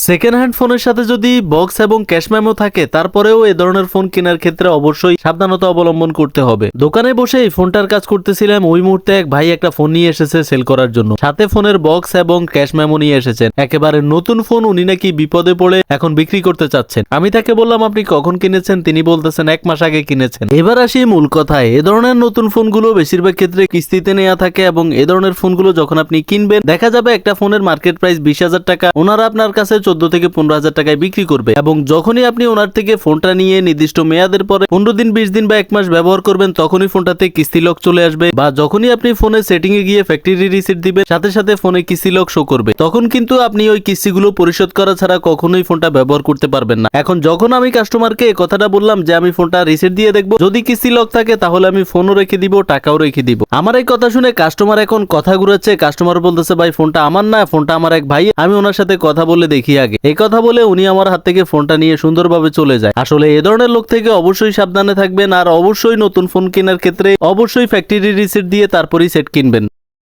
Second hand ফোনের সাথে যদি বক্স এবং ক্যাশ মেমো থাকে তারপরেও এ ধরনের ফোন কেনার ক্ষেত্রে অবশ্যই সাবধানতা অবলম্বন করতে হবে। দোকানে বসে এই ফোনটার কাজ করতেছিলাম, ওই মুহূর্তে এক ভাই একটা ফোন নিয়ে এসেছে সেল করার জন্য, সাথে ফোনের বক্স এবং ক্যাশ মেমো নিয়ে এসেছেন। একেবারে নতুন ফোন, উনি নাকি বিপদে পড়ে এখন বিক্রি করতে চাচ্ছেন। আমি তাকে বললাম আপনি কখন কিনেছেন? তিনি বলতেছেন 1 মাস আগে কিনেছেন। এবার আসি মূল কথায়, এ ধরনের নতুন ফোনগুলো বেশিরভাগ ক্ষেত্রে কিস্তিতে নেওয়া থাকে এবং এ ধরনের ফোনগুলো যখন আপনি কিনবেন দেখা যাবে একটা ফোনের মার্কেট প্রাইস 20,000 টাকা, ওনারা আপনার কাছে 14 থেকে 15,000 টাকায় বিক্রি করবে। এবং যখনই আপনি ওনার থেকে ফোনটা নিয়ে নির্দিষ্ট মেয়াদের পরে 15 দিন 20 দিন বা 1 মাস ব্যবহার করবেন তখনই ফোনটাতে কিস্তি লক চলে আসবে, বা যখনই আপনি ফোনের সেটিং এ গিয়ে ফ্যাক্টরি রিসিট দিবেন সাথে সাথে ফোনে কিস্তি লক শো করবে। তখন কিন্তু আপনি ওই কিস্তিগুলো পরিশোধ করা ছাড়া কখনোই ফোনটা ব্যবহার করতে পারবেন না। এখন যখন আমি কাস্টমারকে কথাটা বললাম যে আমি ফোনটা রিসেট দিয়ে দেখবো, যদি কিস্তি লক থাকে তাহলে আমি ফোনও রেখে দিব, টাকাও রেখে দিব। আমার এই কথা শুনে কাস্টমার এখন কথা ঘুরাচ্ছে। কাস্টমার বলতেছে ভাই ফোনটা আমার না, ফোনটা আমার এক ভাই, আমি ওনার সাথে কথা বলে দেখি আগে। এই কথা বলে উনি আমার হাত থেকে ফোনটা নিয়ে সুন্দরভাবে চলে যায়। আসলে এ ধরনের লোক থেকে অবশ্যই সাবধানে থাকবেন, আর অবশ্যই নতুন ফোন কেনার ক্ষেত্রে অবশ্যই ফ্যাক্টরি রিসিট দিয়ে তারপরেই সেট কিনবেন।